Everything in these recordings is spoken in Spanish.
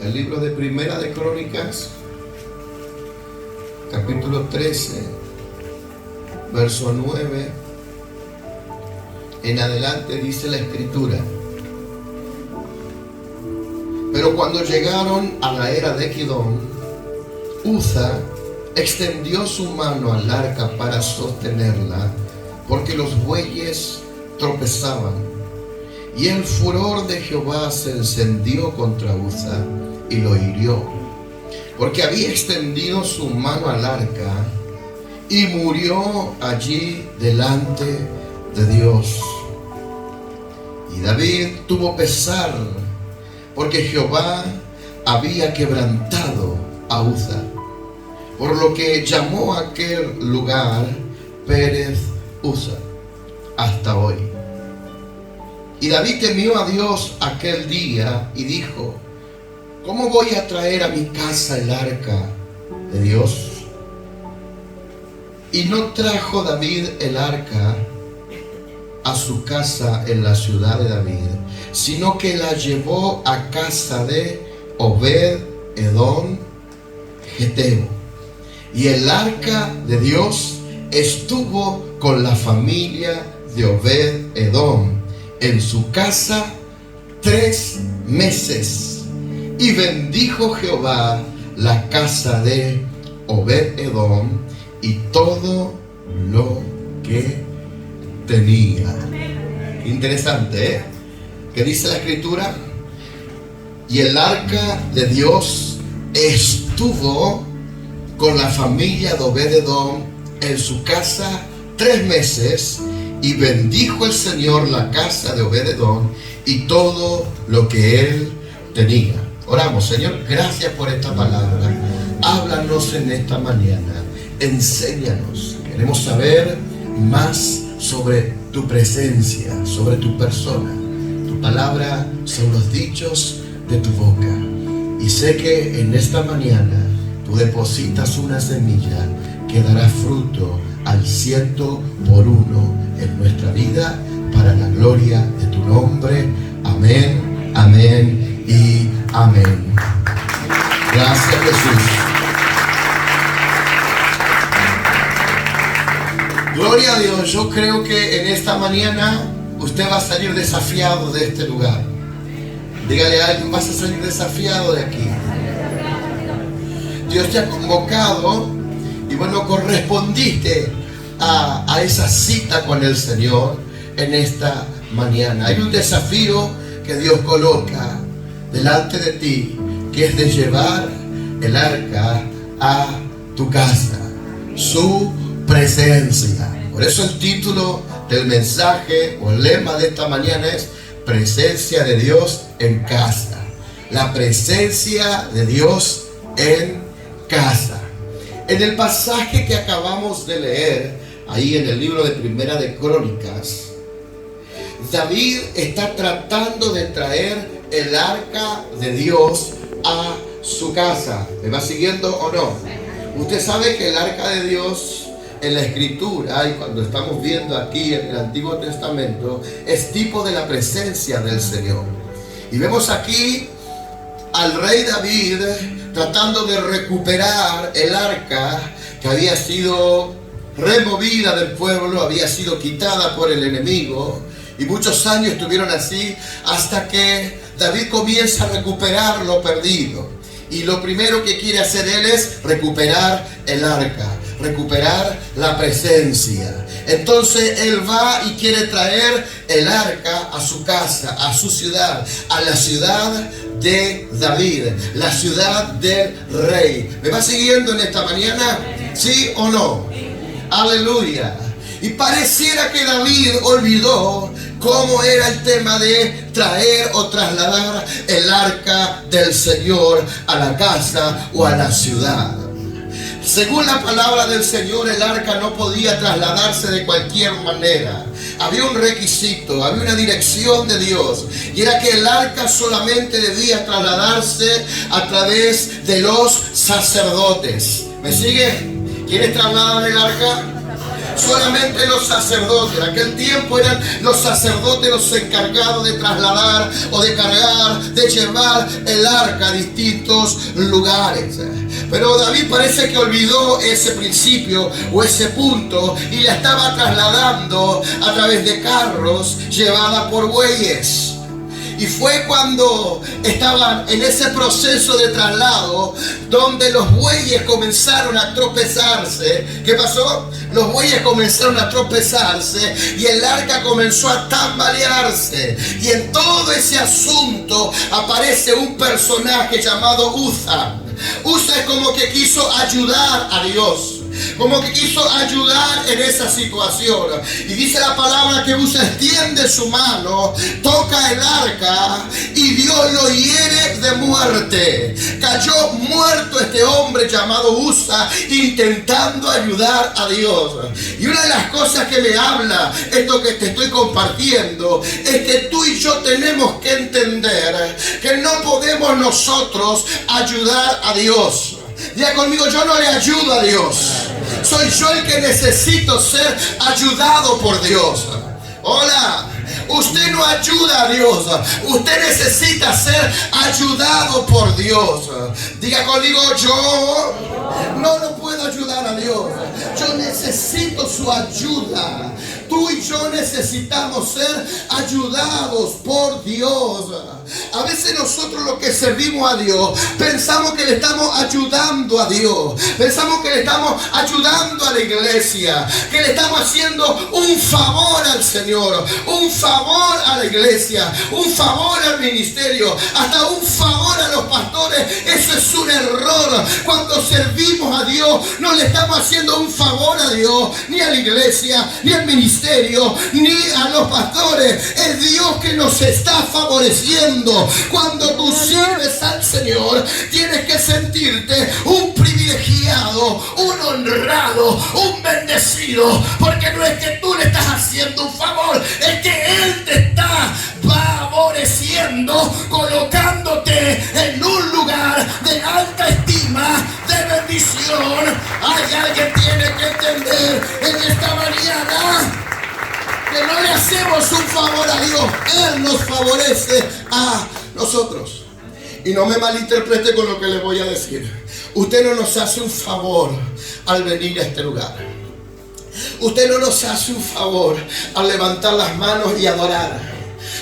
el libro de Primera de Crónicas, capítulo 13, verso 9 en adelante, dice la escritura: pero cuando llegaron a la era de Kidón, Uza extendió su mano al arca para sostenerla, porque los bueyes tropezaban. Y el furor de Jehová se encendió contra Uza y lo hirió, porque había extendido su mano al arca, y murió allí delante de Dios. Y David tuvo pesar, porque Jehová había quebrantado a Uza, por lo que llamó a aquel lugar Pérez Uza hasta hoy. Y David temió a Dios aquel día y dijo: ¿cómo voy a traer a mi casa el arca de Dios? Y no trajo David el arca a su casa en la ciudad de David, sino que la llevó a casa de Obed-Edom Geteo. Y el arca de Dios estuvo con la familia de Obed-Edom en su casa 3 meses. Y bendijo Jehová la casa de Obed-Edom y todo lo que tenía. Interesante, ¿eh? ¿Qué dice la escritura? Y el arca de Dios estuvo con la familia de Obed-Edom en su casa 3 meses, y bendijo el Señor la casa de Obed-Edom y todo lo que él tenía. Oramos. Señor, gracias por esta palabra. Háblanos en esta mañana. Enséñanos. Queremos saber más sobre tu presencia, sobre tu persona. Tu palabra son los dichos de tu boca. Y sé que en esta mañana tú depositas una semilla que dará fruto al 100 por 1 en nuestra vida, para la gloria de tu nombre. Amén, amén y amén. Gracias, Jesús. Gloria a Dios. Yo creo que en esta mañana usted va a salir desafiado de este lugar. Dígale a alguien: vas a salir desafiado de aquí. Dios te ha convocado y bueno, correspondiste a esa cita con el Señor en esta mañana. Hay un desafío que Dios coloca delante de ti, que es de llevar el arca a tu casa, su presencia. Por eso el título del mensaje o el lema de esta mañana es: presencia de Dios en casa. La presencia de Dios en casa. En el pasaje que acabamos de leer, ahí en el libro de Primera de Crónicas, David está tratando de traer el arca de Dios a su casa. ¿Me va siguiendo o no? Usted sabe que el arca de Dios en la escritura, y cuando estamos viendo aquí en el Antiguo Testamento, es tipo de la presencia del Señor. Y vemos aquí al rey David tratando de recuperar el arca que había sido removida del pueblo, había sido quitada por el enemigo, y muchos años estuvieron así hasta que David comienza a recuperar lo perdido. Y lo primero que quiere hacer él es recuperar el arca, recuperar la presencia. Entonces él va y quiere traer el arca a su casa, a su ciudad, a la ciudad de David, la ciudad del rey. ¿Me va siguiendo en esta mañana? ¿Sí o no? Aleluya. Y pareciera que David olvidó cómo era el tema de traer o trasladar el arca del Señor a la casa o a la ciudad. Según la palabra del Señor, el arca no podía trasladarse de cualquier manera. Había un requisito, había una dirección de Dios, y era que el arca solamente debía trasladarse a través de los sacerdotes. ¿Me sigue? ¿Quiénes trasladan el arca? Solamente los sacerdotes, en aquel tiempo eran los sacerdotes los encargados de trasladar o de cargar, de llevar el arca a distintos lugares. Pero David parece que olvidó ese principio o ese punto y la estaba trasladando a través de carros llevada por bueyes. Y fue cuando estaban en ese proceso de traslado donde los bueyes comenzaron a tropezarse. ¿Qué pasó? Los bueyes comenzaron a tropezarse y el arca comenzó a tambalearse. Y en todo ese asunto aparece un personaje llamado Uza. Uza es como que quiso ayudar a Dios. Como que quiso ayudar en esa situación. Y dice la palabra que Uza extiende su mano, toca el arca y Dios lo hiere de muerte. Cayó muerto este hombre llamado Uza intentando ayudar a Dios. Y una de las cosas que me habla esto que te estoy compartiendo es que tú y yo tenemos que entender que no podemos nosotros ayudar a Dios. Diga conmigo, yo no le ayudo a Dios. Soy yo el que necesito ser ayudado por Dios. Hola, usted no ayuda a Dios. Usted necesita ser ayudado por Dios. Diga conmigo, yo no puedo ayudar a Dios. Yo necesito su ayuda. Tú y yo necesitamos ser ayudados por Dios. A veces nosotros los que servimos a Dios pensamos que le estamos ayudando a Dios. Pensamos que le estamos ayudando a la iglesia, que le estamos haciendo un favor al Señor, un favor a la iglesia, un favor al ministerio, hasta un favor a los pastores. Eso es un error. Cuando servimos a Dios no le estamos haciendo un favor a Dios, ni a la iglesia, ni al ministerio, ni a los pastores. Es Dios que nos está favoreciendo. Cuando tú sirves al Señor, tienes que sentirte un privilegiado, un honrado, un bendecido, porque no es que tú le estás haciendo un favor, es que Él te está favoreciendo, colocándote en un lugar de alta estima, de bendición. Hay alguien que tiene que entender en esta mañana que no le hacemos un favor a Dios, Él nos favorece a nosotros. Y no me malinterprete con lo que le voy a decir. Usted no nos hace un favor al venir a este lugar. Usted no nos hace un favor al levantar las manos y adorar.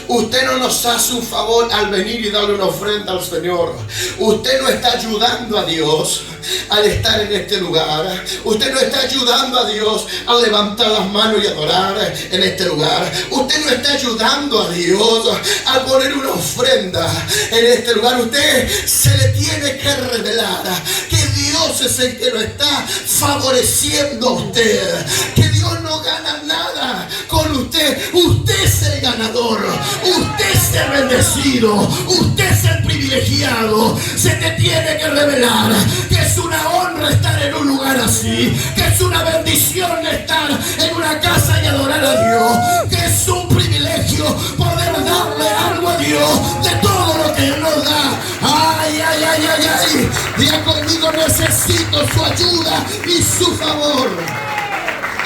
Usted no nos hace un favor al venir y darle una ofrenda al Señor. Usted no está ayudando a Dios al estar en este lugar. Usted no está ayudando a Dios al levantar las manos y adorar en este lugar. Usted no está ayudando a Dios al poner una ofrenda en este lugar. Usted se le tiene que revelar que Dios es el que lo está favoreciendo a usted. Que Dios no gana nada con usted. Usted es el ganador. Usted es el bendecido. Usted es el privilegiado. Se te tiene que revelar que es una honra estar en un lugar así, que es una bendición estar en una casa y adorar a Dios, que es un privilegio poder darle algo a Dios de todo lo que Él nos da. Ay, ay, ay, ay, ay. Diga conmigo, necesito su ayuda y su favor.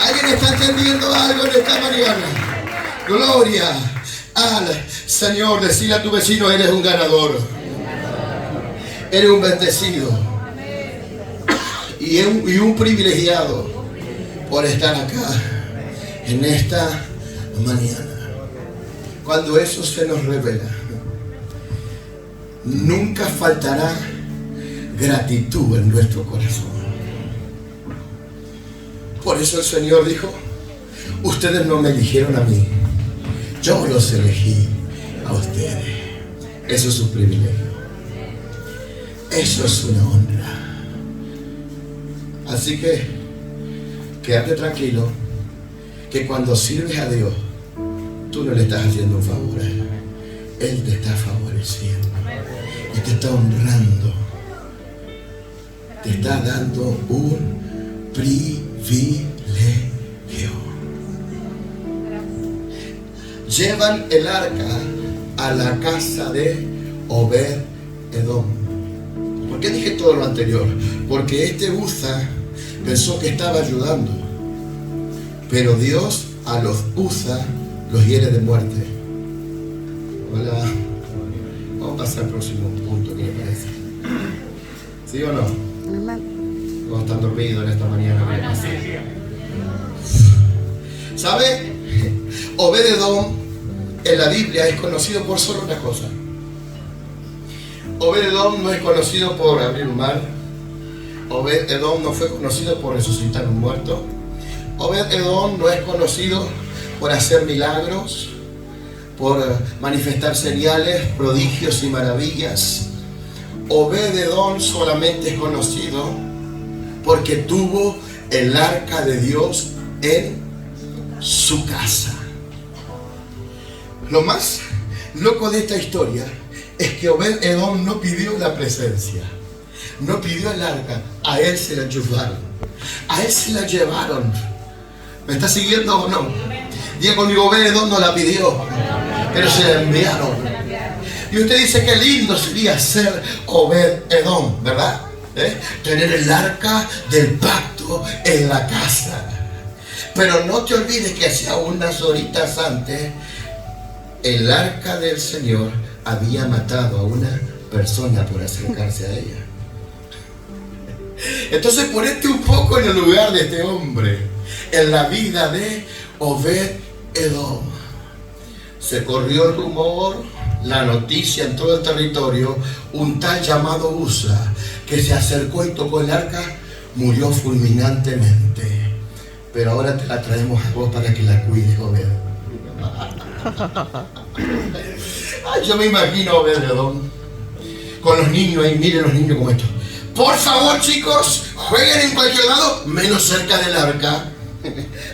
¿Alguien está entendiendo algo en esta mañana? Gloria al Señor. Decirle a tu vecino, eres un ganador, eres un bendecido y un privilegiado por estar acá en esta mañana. Cuando eso se nos revela, nunca faltará gratitud en nuestro corazón. Por eso el Señor dijo, ustedes no me eligieron a mí, yo los elegí a ustedes. Eso es un privilegio. Eso es una honra. Así que quédate tranquilo que cuando sirves a Dios, tú no le estás haciendo un favor a Él. Él te está favoreciendo y te está honrando. Te está dando un privilegio. Llevan el arca a la casa de Obed-Edom. ¿Por qué dije todo lo anterior? Porque este Uza pensó que estaba ayudando, pero Dios a los usa, los hiere de muerte. Hola. Vamos a pasar al próximo punto, ¿qué le parece? ¿Sí o no? ¿Cómo están dormidos en esta mañana? ¿Sabe? Obed-edom en la Biblia es conocido por solo una cosa. Obed-edom no es conocido por abrir un mar. Obed-edom no fue conocido por resucitar un muerto. Obed-edom no es conocido por hacer milagros, por manifestar señales, prodigios y maravillas. Obed-edom solamente es conocido porque tuvo el arca de Dios en su casa. Lo más loco de esta historia es que Obed-edom no pidió la presencia, no pidió el arca, a él se la llevaron. A él se la llevaron. ¿Me está siguiendo o no? Diga conmigo, Obed-edom no la pidió, pero se la enviaron. Y usted dice que lindo sería ser Obed-edom, ¿verdad? Tener el arca del pacto en la casa. Pero no te olvides que hace unas horitas antes el arca del Señor había matado a una persona por acercarse a ella. Entonces ponete un poco en el lugar de este hombre, en la vida de Obed-edom. Se corrió el rumor, la noticia en todo el territorio, un tal llamado Usa, que se acercó y tocó el arca, murió fulminantemente. Pero ahora te la traemos a vos para que la cuides, Obed. Ay, yo me imagino a Obed-edom con los niños ahí. Miren los niños como estos. Por favor, chicos, jueguen en cualquier lado, menos cerca del arca.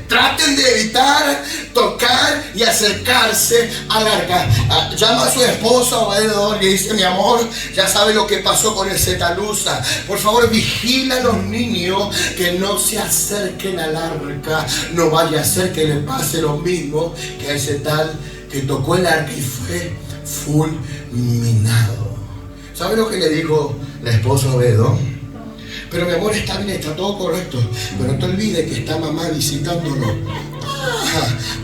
Traten de evitar tocar y acercarse al arca. Llama a su esposa Obed-edom y le dice: mi amor, ya sabe lo que pasó con el Zetalusa. Por favor, vigila a los niños que no se acerquen al arca. No vaya a ser que le pase lo mismo que a ese tal que tocó el arca y fue fulminado. ¿Sabe lo que le dijo la esposa Obed-edom? Pero mi amor, está bien, está todo correcto, pero no te olvides que está mamá visitándolo.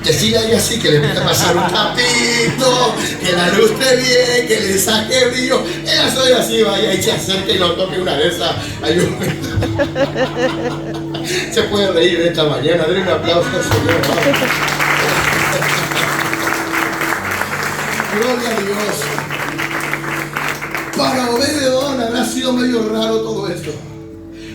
Decirle a ella así, que le voy a pasar un tapito, que la lustre bien, que le saque brillo. Ella soy así, vaya y se acerque y lo toque una de esas. Se puede reír esta mañana. Denle un aplauso al Señor. Gloria a Dios. Para Obed-edom habrá sido medio raro todo esto.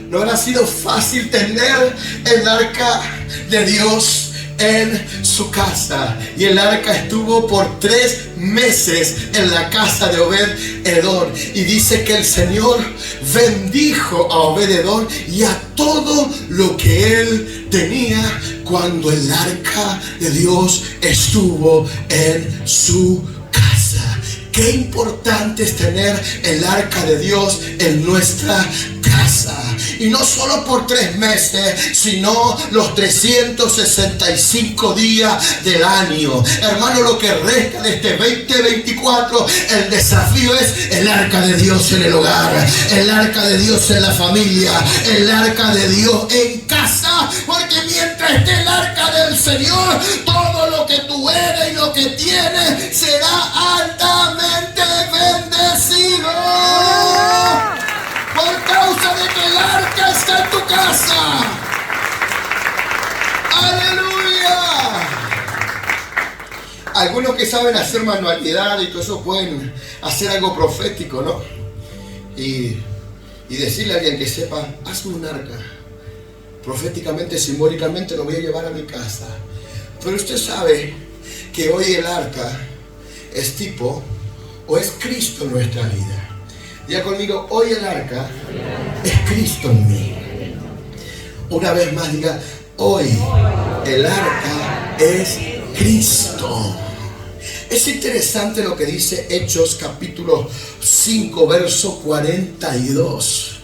No habrá sido fácil tener el arca de Dios en su casa. Y el arca estuvo por 3 meses en la casa de Obed-edom. Y dice que el Señor bendijo a Obed-edom y a todo lo que él tenía cuando el arca de Dios estuvo en su casa. Qué importante es tener el arca de Dios en nuestra casa. Y no solo por 3 meses, sino los 365 días del año. Hermano, lo que resta de este 2024, el desafío es el arca de Dios en el hogar, el arca de Dios en la familia, el arca de Dios en casa. Porque mientras esté el arca del Señor, todo lo que tú eres y lo que tienes será altamente bendecido. Por causa de que el arca está en tu casa. ¡Aleluya! Algunos que saben hacer manualidad y todo eso pueden hacer algo profético, ¿no? Y decirle a alguien que sepa: hazme un arca. Proféticamente, simbólicamente lo voy a llevar a mi casa. Pero usted sabe que hoy el arca es tipo, o es Cristo en nuestra vida. Diga conmigo: hoy el arca es Cristo en mí. Una vez más diga: hoy el arca es Cristo. Es interesante lo que dice Hechos capítulo 5 verso 42.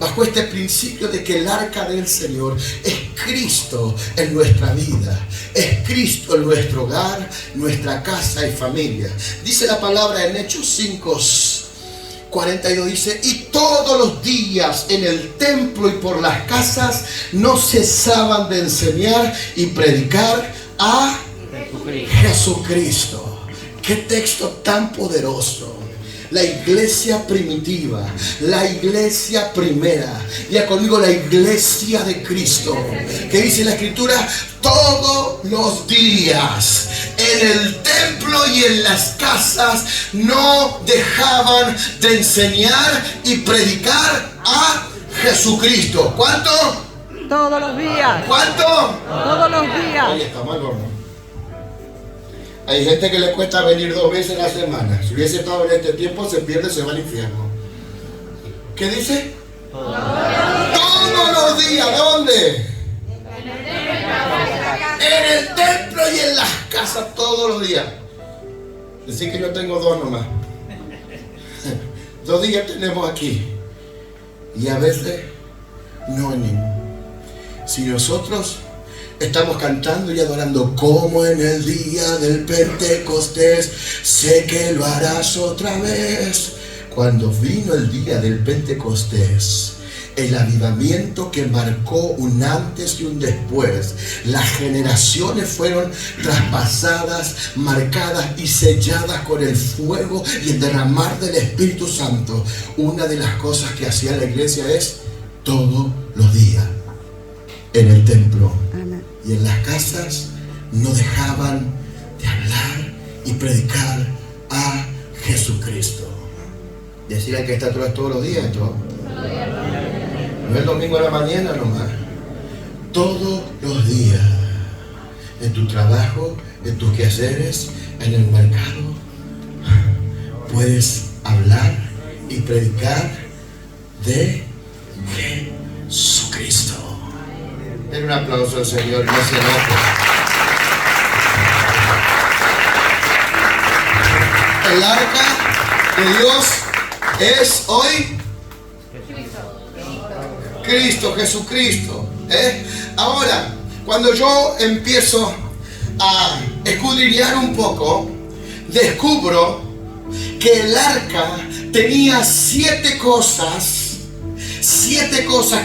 Bajo este principio de que el arca del Señor es Cristo en nuestra vida, es Cristo en nuestro hogar, nuestra casa y familia. Dice la palabra en Hechos 5 42 dice: y todos los días en el templo y por las casas no cesaban de enseñar y predicar a Jesucristo. Qué texto tan poderoso. La iglesia primitiva, la iglesia primera, ya conmigo, la iglesia de Cristo, que dice la escritura: todos los días en el templo y en las casas no dejaban de enseñar y predicar a Jesucristo. ¿Cuánto? Todos los días. ¿Cuánto? Todos los días. Ahí está mal, horno. Hay gente que le cuesta venir 2 veces a la semana. Si hubiese estado en este tiempo, se pierde, se va al infierno. ¿Qué dice? Todos los días. ¿Dónde? En el templo y en las casas, todos los días. Decir que yo tengo 2 nomás. 2 días tenemos aquí. Y a veces no venimos. Si nosotros estamos cantando y adorando como en el día del Pentecostés, sé que lo harás otra vez. Cuando vino el día del Pentecostés, el avivamiento que marcó un antes y un después, las generaciones fueron traspasadas, marcadas y selladas con el fuego y el derramar del Espíritu Santo. Una de las cosas que hacía la iglesia es todos los días en el templo y en las casas no dejaban de hablar y predicar a Jesucristo. Decir que está todos los días, esto no es el domingo a la mañana nomás. Todos los días, en tu trabajo, en tus quehaceres, en el mercado, puedes hablar y predicar de Jesucristo. Den un aplauso al Señor, no se enoje. El arca de Dios es hoy Cristo, Jesucristo. Ahora, cuando yo empiezo a escudriñar un poco, descubro que el arca tenía 7 cosas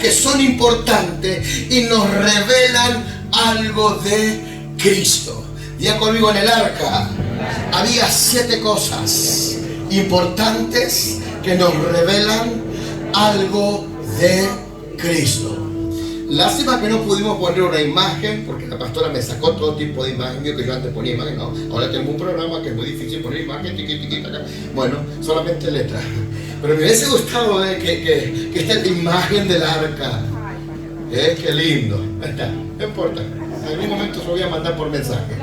que son importantes y nos revelan algo de Cristo. Diga conmigo: en el arca había 7 cosas importantes que nos revelan algo de Cristo. Lástima que no pudimos poner una imagen, porque la pastora me sacó todo tipo de imagen. Que yo antes ponía imagen, no. Ahora tengo un programa que es muy difícil poner imagen, tiquita. Bueno, solamente letras. Pero me hubiese gustado que esta es la imagen del arca. Qué lindo. Ahí está, no importa. En algún momento se lo voy a mandar por mensaje.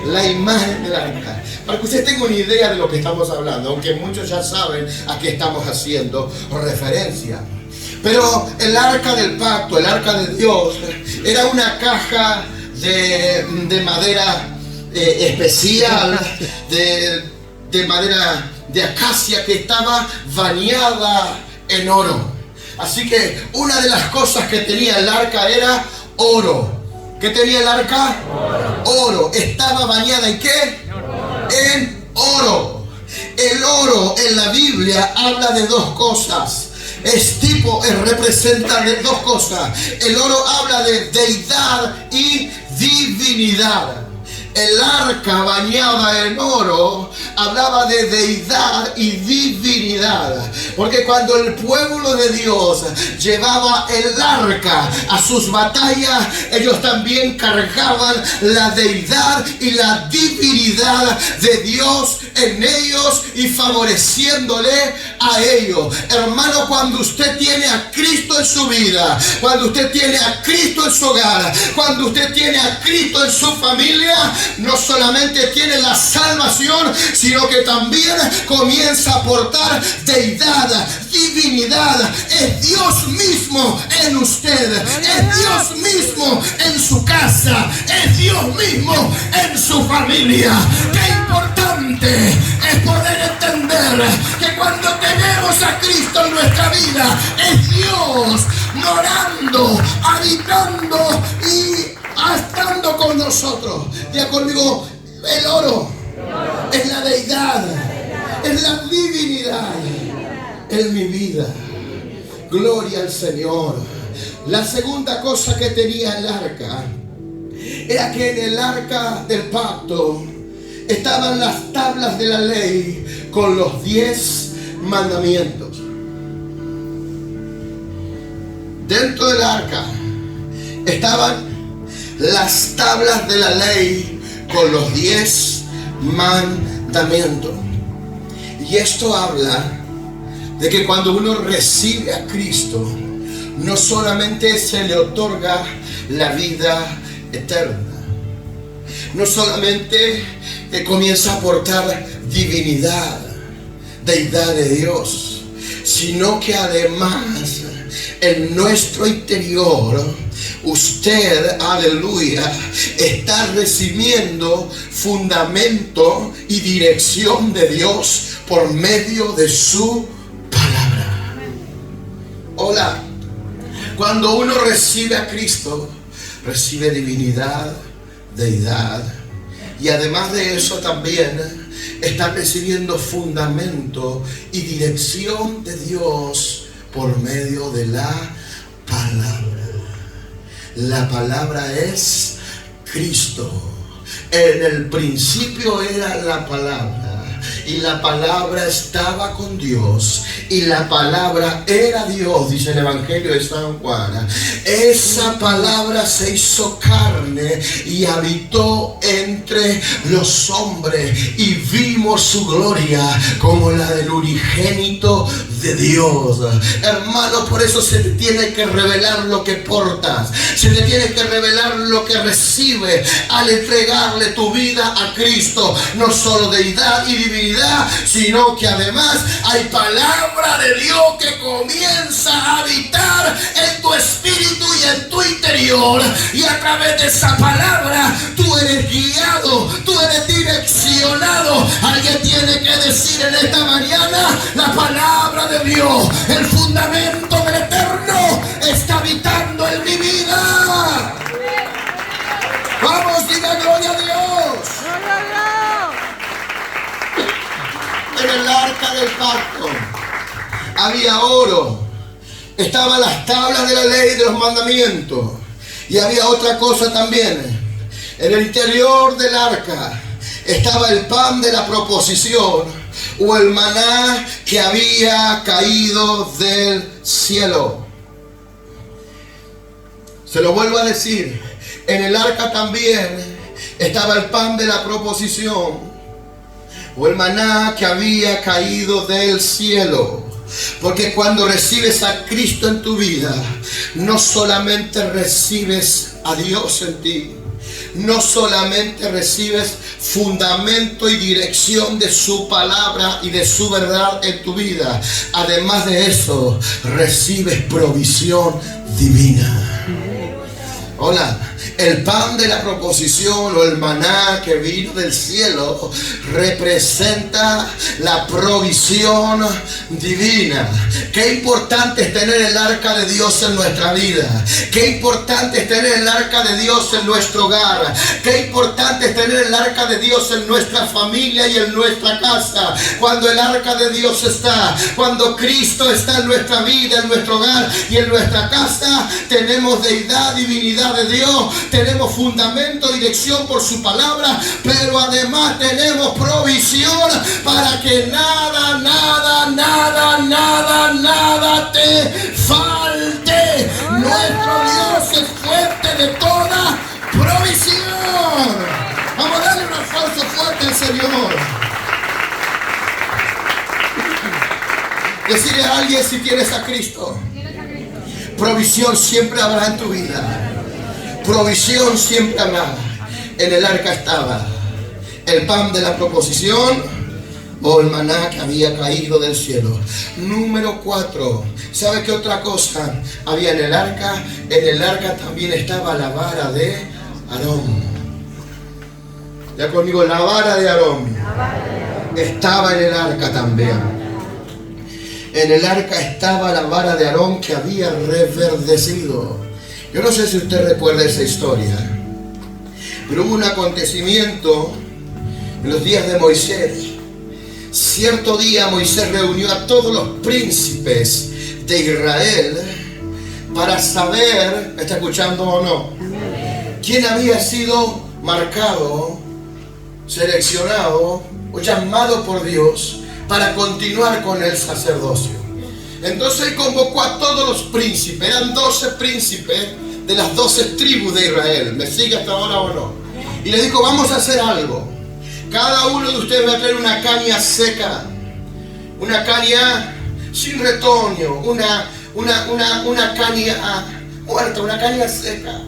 La imagen del arca. Para que usted tenga una idea de lo que estamos hablando, aunque muchos ya saben a qué estamos haciendo referencia. Pero el arca del pacto, el arca de Dios, era una caja de madera especial, de madera de acacia que estaba bañada en oro. Así que una de las cosas que tenía el arca era oro. ¿Qué tenía el arca? Oro. Estaba bañada ¿en qué? En oro. El oro en la Biblia habla de 2 cosas. Representa de 2 cosas. El oro habla de deidad y divinidad. El arca bañada en oro hablaba de deidad y divinidad. Porque cuando el pueblo de Dios llevaba el arca a sus batallas, ellos también cargaban la deidad y la divinidad de Dios en ellos y favoreciéndole a ellos. Hermano, cuando usted tiene a Cristo en su vida, cuando usted tiene a Cristo en su hogar, cuando usted tiene a Cristo en su familia, no solamente tiene la salvación, sino que también comienza a aportar deidad, divinidad. Es Dios mismo en usted, es Dios mismo en su casa, es Dios mismo en su familia. Qué importante es poder entender que cuando tenemos a Cristo en nuestra vida, es Dios morando, habitando y estando con nosotros. Ya conmigo: el oro es la deidad, es la divinidad. en mi vida. Gloria al Señor. La segunda cosa que tenía el arca era que en el arca del pacto estaban las tablas de la ley con los 10 mandamientos. Dentro del arca estaban las tablas de la ley con los 10 mandamientos. Y esto habla de que cuando uno recibe a Cristo, no solamente se le otorga la vida eterna, no solamente comienza a aportar divinidad, deidad de Dios, sino que además en nuestro interior usted, aleluya, está recibiendo fundamento y dirección de Dios por medio de su palabra. Hola. Cuando uno recibe a Cristo, recibe divinidad, deidad, y además de eso también está recibiendo fundamento y dirección de Dios por medio de la palabra. La palabra es Cristo. En el principio era la palabra, y la palabra estaba con Dios, y la palabra era Dios, dice el Evangelio de San Juan. Esa palabra se hizo carne y habitó entre los hombres, y vimos su gloria como la del unigénito de Dios. Hermano, por eso se te tiene que revelar lo que portas, se te tiene que revelar lo que recibe al entregarle tu vida a Cristo. No solo deidad y divinidad, sino que además hay palabra de Dios que comienza a habitar en tu espíritu y en tu interior, y a través de esa palabra tú eres guiado, tú eres direccionado. Alguien tiene que decir en esta mañana: la palabra de Dios, el fundamento del eterno, está habitando en mi vida. Vamos, diga gloria a Dios. ¡Gloria a Dios! En el arca del pacto había oro, estaban las tablas de la ley de los mandamientos, y había otra cosa también. En el interior del arca estaba el pan de la proposición, o el maná que había caído del cielo. Se lo vuelvo a decir, en el arca también estaba el pan de la proposición, o el maná que había caído del cielo. Porque cuando recibes a Cristo en tu vida, no solamente recibes a Dios en ti, no solamente recibes fundamento y dirección de su palabra y de su verdad en tu vida, además de eso, recibes provisión divina. Hola. El pan de la proposición, o el maná que vino del cielo, representa la provisión divina. Qué importante es tener el arca de Dios en nuestra vida. Qué importante es tener el arca de Dios en nuestro hogar. Qué importante es tener el arca de Dios en nuestra familia y en nuestra casa. Cuando el arca de Dios está, cuando Cristo está en nuestra vida, en nuestro hogar y en nuestra casa, tenemos deidad, divinidad de Dios. Tenemos fundamento, dirección por su palabra, pero además tenemos provisión para que nada te falte. Nuestro Dios es fuerte de toda provisión. Vamos a darle un aplauso fuerte al Señor. Decirle a alguien: si tienes a Cristo, provisión siempre habrá en tu vida. Provisión siempre habrá. En el arca estaba el pan de la proposición, o el maná que había caído del cielo. Número 4. ¿Sabe qué otra cosa había en el arca? En el arca también estaba la vara de Aarón. Ya conmigo, la vara de Aarón estaba en el arca también. En el arca estaba la vara de Aarón que había reverdecido. Yo no sé si usted recuerda esa historia, pero hubo un acontecimiento en los días de Moisés. cierto día Moisés reunió a todos los príncipes de Israel para saber, ¿me está escuchando o no?, quién había sido marcado, seleccionado o llamado por Dios para continuar con el sacerdocio. Entonces convocó a todos los príncipes, eran 12 príncipes de las 12 tribus de Israel. ¿Me sigue hasta ahora o no? Y le dijo, vamos a hacer algo. Cada uno de ustedes va a traer una caña seca, una caña sin retoño, una caña muerta, una caña seca.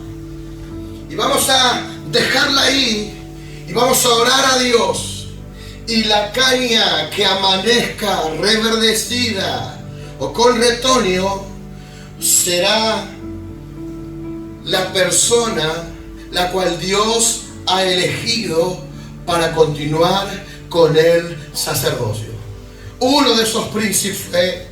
Y vamos a dejarla ahí y vamos a orar a Dios. Y la caña que amanezca reverdecida o con retoño será la persona la cual Dios ha elegido para continuar con el sacerdocio. Uno de esos príncipes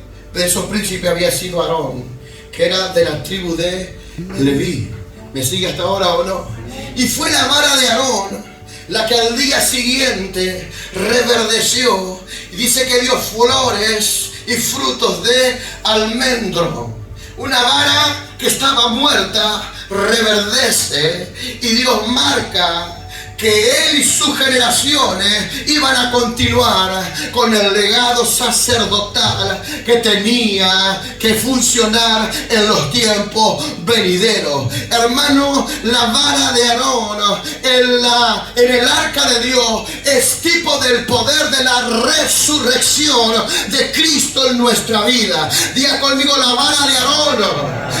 había sido Aarón, que era de la tribu de Leví. ¿Me sigue hasta ahora o no? Y fue la vara de Aarón la que al día siguiente reverdeció y dice que dio flores y frutos de almendro. Una vara que estaba muerta reverdece y Dios marca que él y sus generaciones iban a continuar con el legado sacerdotal que tenía que funcionar en los tiempos venideros. Hermano, la vara de Aarón en el arca de Dios es tipo del poder de la resurrección de Cristo en nuestra vida. Diga conmigo, la vara de Aarón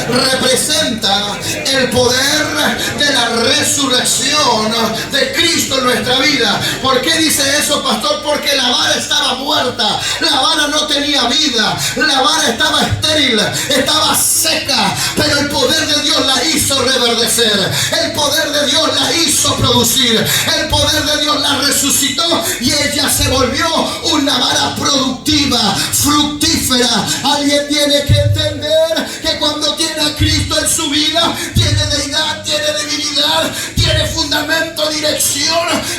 representa el poder de la resurrección de Cristo en nuestra vida. ¿Por qué dice eso, pastor? Porque la vara estaba muerta, la vara no tenía vida, la vara estaba estéril, estaba seca, pero el poder de Dios la hizo reverdecer, el poder de Dios la hizo producir, el poder de Dios la resucitó y ella se volvió una vara productiva, fructífera. Alguien tiene que entender que cuando tiene a Cristo en su vida, tiene deidad, tiene divinidad, tiene fundamento, dirección,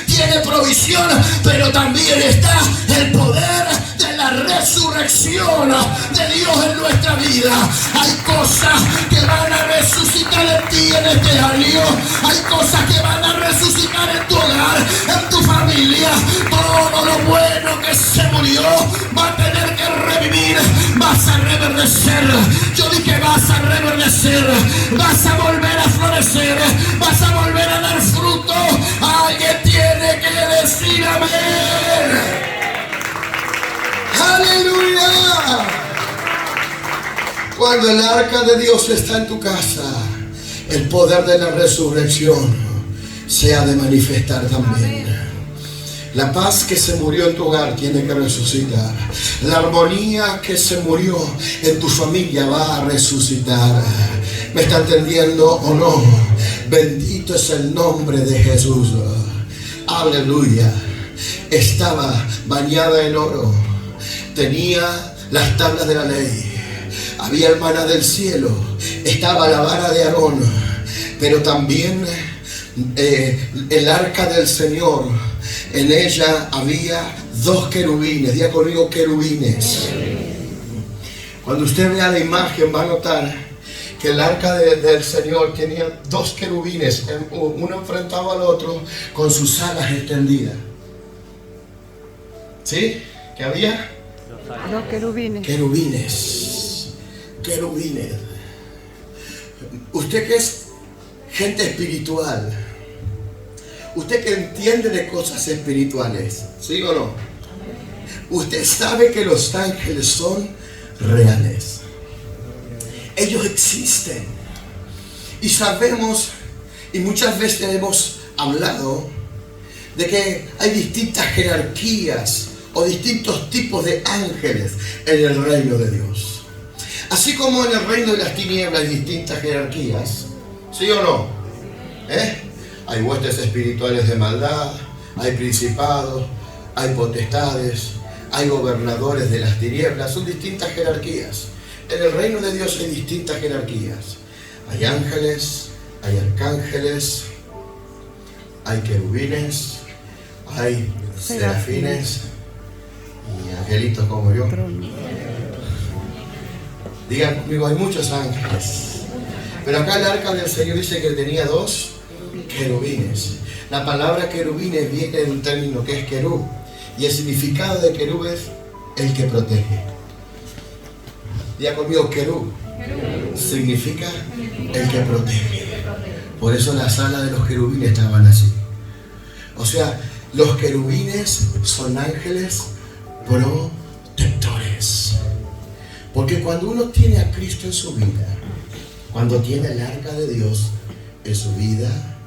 tiene provisión, pero también está el poder de la resurrección de Dios en nuestra vida. Hay cosas que van a resucitar en ti en este año, hay cosas que van a resucitar en tu hogar, en tu familia. Todo lo bueno que se murió va a tener que revivir, vas a reverdecer. Yo dije vas a reverdecer, vas a volver a florecer, vas a volver a dar fruto. Alguien tiene que decir amén. ¡Aleluya! Cuando el arca de Dios está en tu casa, el poder de la resurrección se ha de manifestar también. La paz que se murió en tu hogar tiene que resucitar. La armonía que se murió en tu familia va a resucitar. ¿Me está entendiendo o no? Bendito es el nombre de Jesús. Aleluya. Estaba bañada en oro. Tenía las tablas de la ley. Había el maná del cielo. Estaba la vara de Aarón. Pero también el arca del Señor. En ella había 2 querubines. Diga conmigo, querubines. Cuando usted vea la imagen va a notar que el arca del Señor tenía 2 querubines, uno enfrentado al otro con sus alas extendidas. ¿Sí? ¿Qué había? 2 querubines. Querubines. Usted que es gente espiritual, usted que entiende de cosas espirituales, ¿sí o no? Usted sabe que los ángeles son reales. Ellos existen. Y sabemos, y muchas veces hemos hablado, de que hay distintas jerarquías o distintos tipos de ángeles en el reino de Dios. Así como en el reino de las tinieblas hay distintas jerarquías, ¿sí o no? Hay huestes espirituales de maldad, hay principados, hay potestades, hay gobernadores de las tinieblas, son distintas jerarquías. En el reino de Dios hay distintas jerarquías. Hay ángeles, hay arcángeles, hay querubines, hay serafines y angelitos como yo. Trono. Digan conmigo, hay muchos ángeles. Pero acá el arca del Señor dice que tenía 2 querubines. La palabra querubines viene de un término que es querub. Y el significado de querub es el que protege. Diga conmigo, querub significa el que protege. Por eso las alas de los querubines estaban así. O sea, los querubines son ángeles protectores. Porque cuando uno tiene a Cristo en su vida, cuando tiene el arca de Dios en su vida,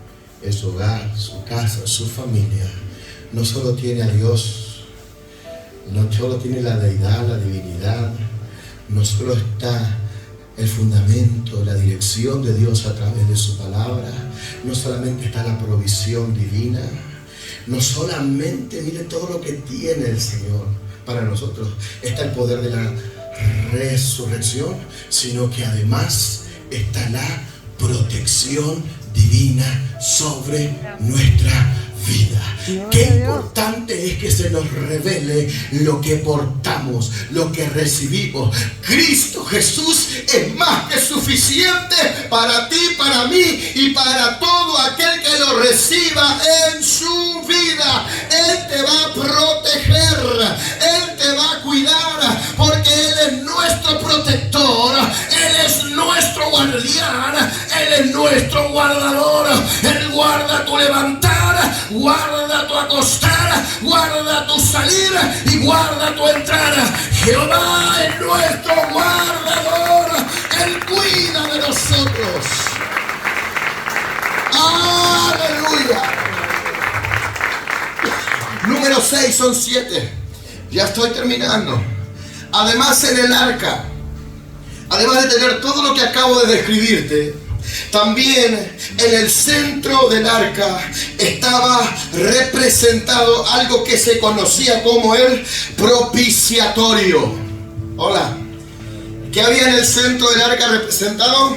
en su hogar, su casa, su familia, no solo tiene a Dios, no solo tiene la deidad, la divinidad, no solo está el fundamento, la dirección de Dios a través de su palabra, no solamente está la provisión divina, no solamente, mire todo lo que tiene el Señor para nosotros, está el poder de la resurrección, sino que además está la protección divina sobre nuestra vida. Qué importante es que se nos revele lo que portamos, lo que recibimos. Cristo Jesús es más que suficiente para ti, para mí y para todo aquel que lo reciba en su vida. Él te va a proteger, Él te va a cuidar, porque Él es nuestro protector, Él es nuestro guardián, Él es nuestro guardador. Él guarda tu levantar, guarda tu acostar, guarda tu salir y guarda tu entrar. Jehová es nuestro guardador, Él cuida de nosotros. Aleluya. Número 6, son 7. Ya estoy terminando. Además, en el arca, además de tener todo lo que acabo de describirte, también en el centro del arca estaba representado algo que se conocía como el propiciatorio. Hola. ¿Qué había en el centro del arca representado?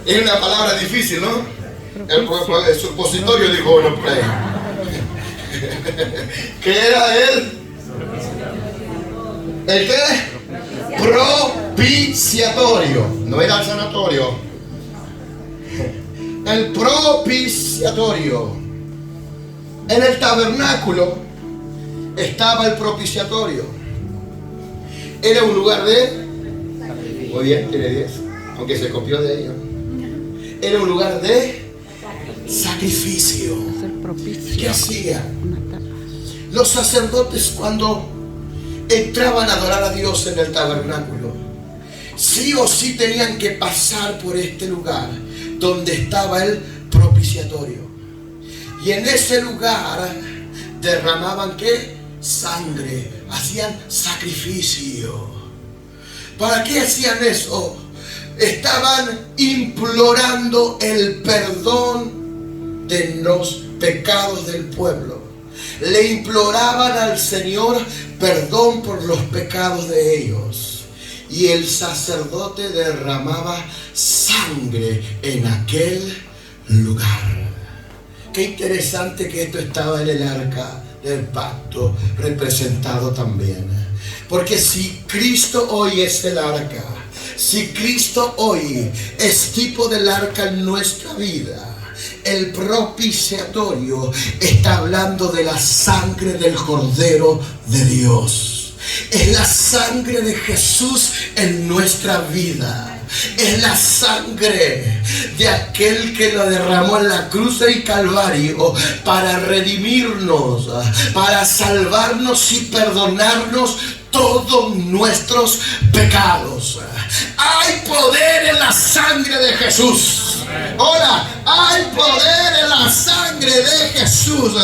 Es una palabra difícil, ¿no? El supositorio, dijo uno por ahí. ¿Qué era él? ¿El qué? Propiciatorio. No era el sanatorio. El propiciatorio. En el tabernáculo estaba el propiciatorio. Era un lugar de... Muy bien, tiene 10, aunque se copió de ello. Era un lugar de sacrificio. ¿Qué hacían? Los sacerdotes, cuando entraban a adorar a Dios en el tabernáculo, sí o sí tenían que pasar por este lugar donde estaba el propiciatorio. Y en ese lugar derramaban ¿qué? Sangre, hacían sacrificio. ¿Para qué hacían eso? Estaban implorando el perdón de los pecados del pueblo. Le imploraban al Señor perdón por los pecados de ellos. Y el sacerdote derramaba sangre en aquel lugar. Qué interesante que esto estaba en el arca del pacto, representado también. Porque si Cristo hoy es el arca, si Cristo hoy es tipo del arca en nuestra vida, el propiciatorio está hablando de la sangre del Cordero de Dios. Es la sangre de Jesús en nuestra vida. Es la sangre de aquel que lo derramó en la cruz del Calvario para redimirnos, para salvarnos y perdonarnos todos nuestros pecados. Hay poder en la sangre de Jesús. Ahora, hay poder en la sangre de Jesús.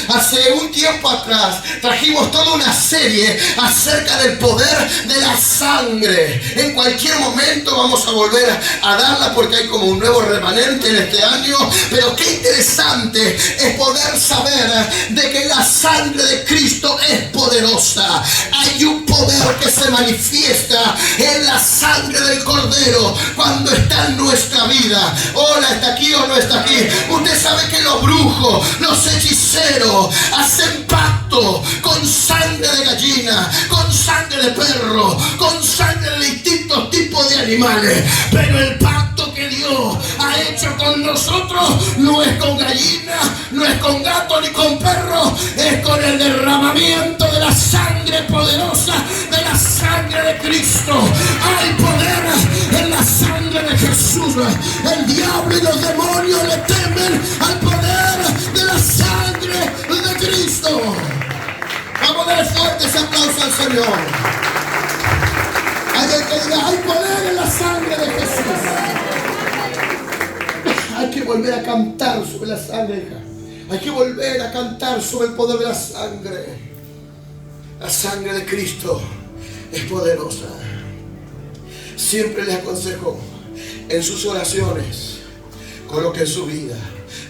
Hace un tiempo atrás trajimos toda una serie acerca del poder de la sangre. En cualquier momento vamos a volver a darla porque hay como un nuevo remanente en este año. Pero qué interesante es poder saber de que la sangre de Cristo es poderosa. Hay un poder poder que se manifiesta en la sangre del Cordero cuando está en nuestra vida. Hola, ¿está aquí o no está aquí? Usted sabe que los brujos, los hechiceros hacen pacto con sangre de gallina, con sangre de perro, con sangre de distintos tipos de animales. Pero el pacto que Dios ha hecho con nosotros no es con gallina, no es con gato ni con perro, es con el derramamiento de la sangre poderosa, de la sangre de Cristo. Hay poder en la sangre de Jesús. El diablo y los demonios le temen al poder de la sangre de Cristo. Vamos a dar fuertes aplausos al Señor. Hay que diga, hay poder en la sangre de Jesús. Hay que volver a cantar sobre la sangre. Hay que volver a cantar sobre el poder de la sangre. La sangre de Cristo es poderosa. Siempre les aconsejo en sus oraciones, coloquen su vida,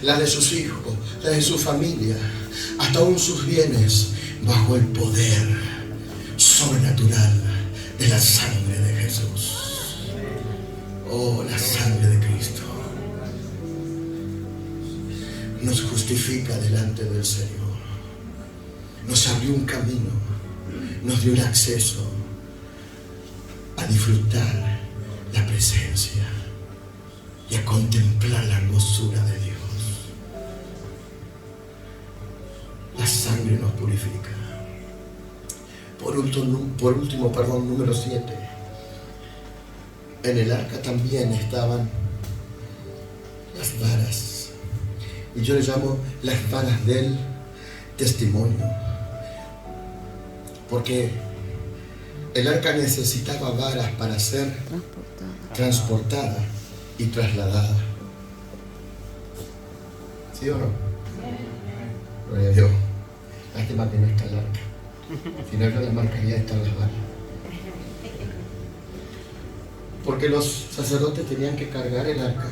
la de sus hijos, la de su familia, hasta aún sus bienes, bajo el poder sobrenatural de la sangre de Jesús. Oh, la sangre de Cristo nos justifica delante del Señor. Nos abrió un camino, nos dio el acceso a disfrutar la presencia y a contemplar la hermosura de Dios. La sangre nos purifica. Por último, número 7. En el arca también estaban las varas. Y yo le llamo las varas del testimonio. Porque el arca necesitaba varas para ser transportada y trasladada. ¿Sí o no? Gloria a Dios. Lástima que no está el arca. Si no, yo le marcaría estas las varas. Porque los sacerdotes tenían que cargar el arca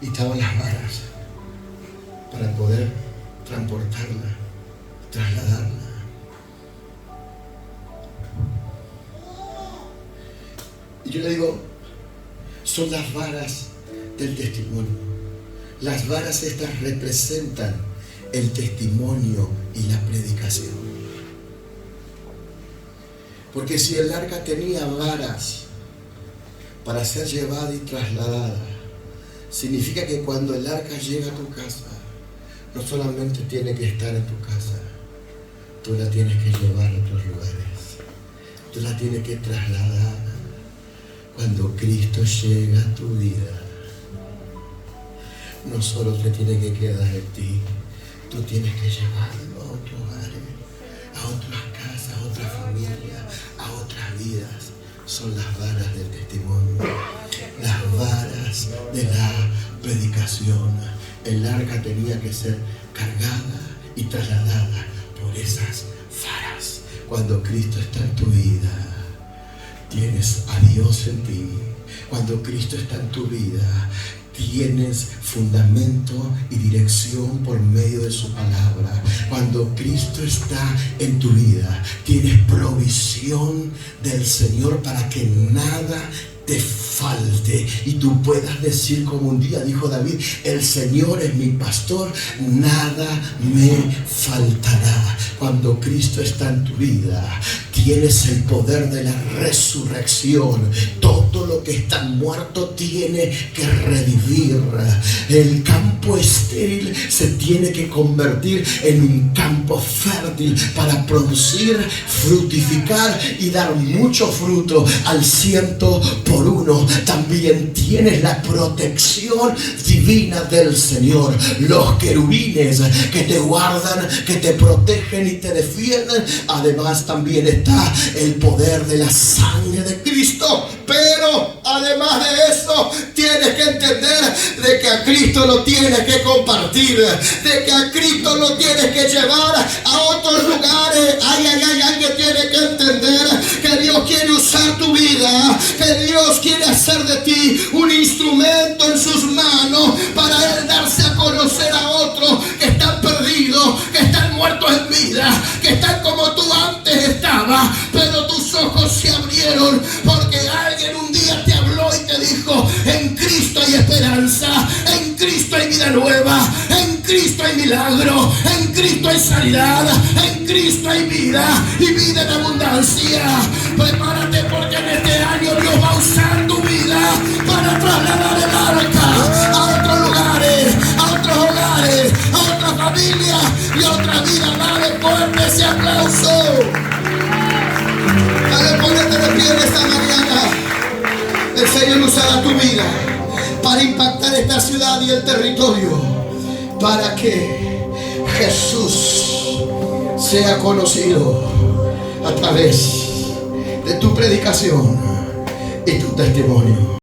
y estaban las varas para poder transportarla, trasladarla. Y yo le digo, son las varas del testimonio. Las varas estas representan el testimonio y la predicación. Porque si el arca tenía varas para ser llevada y trasladada, significa que cuando el arca llega a tu casa, no solamente tiene que estar en tu casa, tú la tienes que llevar a otros lugares, tú la tienes que trasladar. Cuando Cristo llega a tu vida, no solo te tiene que quedar en ti, tú tienes que llevarlo a otros lugares, a otras casas, a otras familias, a otras vidas. Son las varas del testimonio, las varas de la predicación. El arca tenía que ser cargada y trasladada por esas varas. Cuando Cristo está en tu vida, tienes a Dios en ti. Cuando Cristo está en tu vida, tienes fundamento y dirección por medio de su palabra. Cuando Cristo está en tu vida, tienes provisión del Señor para que nada te falte y tú puedas decir, como un día dijo David, el Señor es mi pastor, nada me faltará. Cuando Cristo está en tu vida, tienes el poder de la resurrección. Todo lo que está muerto tiene que revivir. El campo estéril se tiene que convertir en un campo fértil para producir, fructificar y dar mucho fruto al 100%. También tienes la protección divina del Señor. Los querubines que te guardan, que te protegen y te defienden. Además también está el poder de la sangre de Cristo. Pero además de eso, tienes que entender de que a Cristo lo tienes que compartir, de que a Cristo lo tienes que llevar a otros lugares. Que tienes que entender que Dios quiere usar tu vida, que Dios quiere hacer de ti un instrumento en sus manos para Él darse a conocer a otros que están perdidos, que están muertos en vida, que están como tú antes estabas. pero tus ojos se abrieron porque alguien un día te habló y te dijo: en Cristo hay esperanza, en Cristo hay vida nueva, en Cristo hay milagro, en Cristo hay sanidad, en Cristo hay vida y vida en abundancia. Prepárate, porque en este año Dios va a usar tu vida para trasladar el arca a otros lugares, a otros hogares, a otra familia y a otra vida. Dale fuerte ese aplauso. Dale, ponete de pie en esta mañana. El Señor usará tu vida para impactar esta ciudad y el territorio, para que Jesús sea conocido a través de tu predicación y tu testimonio.